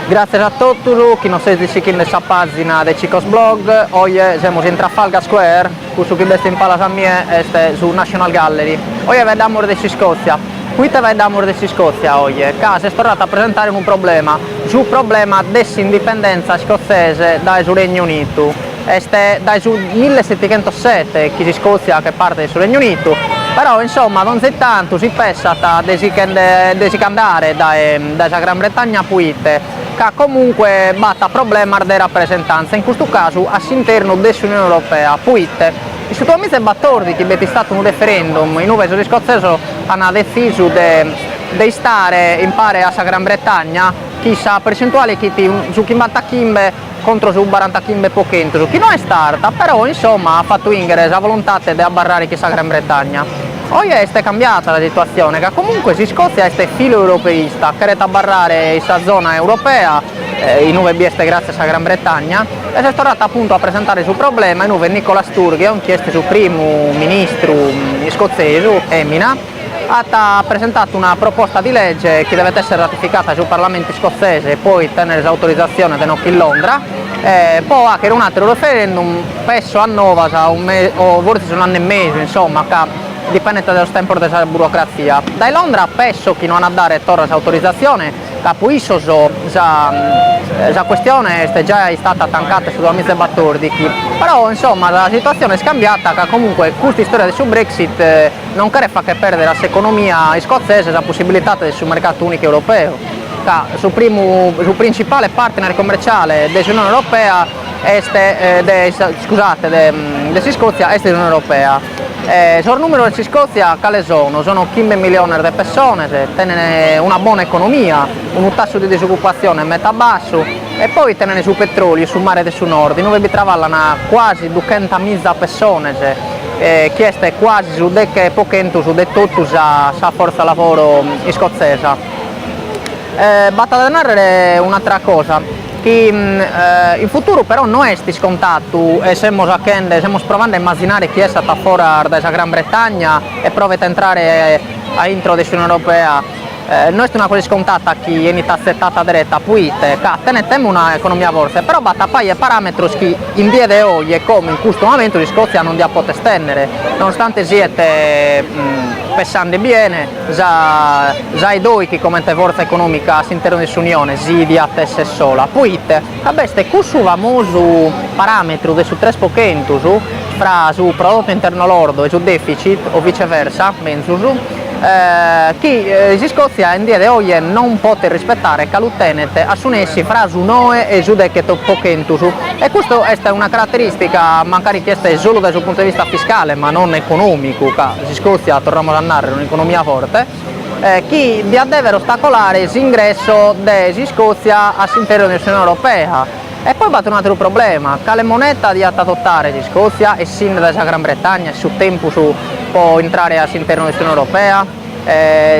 Grazie a tutti che non siete in questa pagina del Chicos Blog. Oggi siamo in Trafalgar Square, questo che sta in pala a me è su National Gallery. Oggi vediamo di Scozia. Qui vediamo di Scozia oggi, che si è tornato a presentare un problema, il problema dell'indipendenza scozzese dal Regno Unito. Dal 1707 che Scozia che parte dal Regno Unito, però insomma non c'è tanto, si pensa di andare dalla Gran Bretagna a Puite, che comunque batta problema di rappresentanza, in questo caso all'interno dell'Unione Europea. Puite, il suo amico Battordi, che è stato un referendum, in cui gli scozzesi hanno deciso di stare in pari alla Gran Bretagna, che sa percentuale che su chi batta Kimbe contro su 40 Kimbe pochento, chi non è stata, però insomma ha fatto ingere la volontà di abbarrare questa Gran Bretagna. Oggi è cambiata la situazione, che comunque si Scozia è filo europeista, che vuole abbarrare questa zona europea, in cui è grazie alla Gran Bretagna, e si è tornata appunto a presentare il suo problema, in cui Nicola Sturgeon, che è il primo ministro scozzese, Emina, ha presentato una proposta di legge che deve essere ratificata sul Parlamento scozzese e poi tenere l'autorizzazione di Noc in Londra. Poi anche un altro referendum, penso a Nova, o forse un anno e mezzo, insomma, che dipende dallo tempo della burocrazia. Da Londra penso che non ha dato torre l'autorizzazione, che poi la questione è già stata tancata su amici Battordi, però insomma la situazione è scambiata, che comunque questa storia del Brexit non fa che perdere all'economia scozzese la possibilità del suo mercato unico europeo. Sul principale partner commerciale dell'Unione Europea di Scozia è l'Unione Europea. Sul numero di Scozia quali sono 15 milioni di persone, tengono una buona economia, un tasso di disoccupazione metà basso e poi tengono su petrolio, sul mare del Sud Nord, dove vi trovano quasi 200.000 persone, che è quasi su che pochento su tutto la forza lavoro scozzese. Basta da narrare un'altra cosa, che in futuro però non è scontato e stiamo provando a immaginare chi è stata fuori dalla Gran Bretagna e prova a entrare all'intro dell'Unione Europea. Non è una cosa scontata che è accettata diretta, poi tenetemo un'economia forte, però basta fare parametri che in via di oggi e come in questo momento di Scozia non dia poter stendere, nonostante siete pensando bene, già i due che come forza economica all'interno dell'Unione, si di a tesse sola. Poi, questo questo famoso parametro del su 3 pochento fra su prodotto interno lordo e su deficit o viceversa, che in Scozia in dia di oggi non può rispettare che l'utente assunessi fra su noi e su decreto pochento e questo è una caratteristica magari richiesta solo dal suo punto di vista fiscale ma non economico, che in Scozia torniamo ad andare in un'economia forte, che deve ostacolare l'ingresso di Scozia all'interno dell'Unione Europea. E poi battere un altro problema, che le monete di adottare di Scozia e sin dalla Gran Bretagna su tempo può entrare all'interno dell'Unione Europea,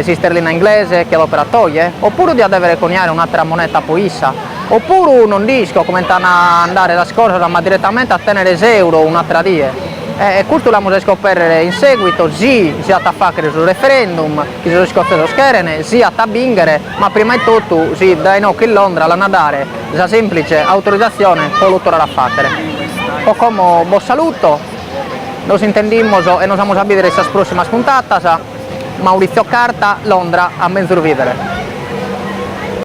si sterlina inglese che l'operatorie, oppure di avere coniare un'altra moneta poissa, oppure non disco come andare la scorsa ma direttamente a tenere euro un'altra die. Questo l'abbiamo scoperto in seguito, si a fare sul referendum, che sono scozzesi scherene, si a bingere, ma prima di tutto si dai no che in Londra la dare la semplice autorizzazione per l'autora a fare. O come buon saluto, nos intendimos e nos vamos a vedere questa prossima puntata, Maurizio Carta, Londra, a mezzo ridere.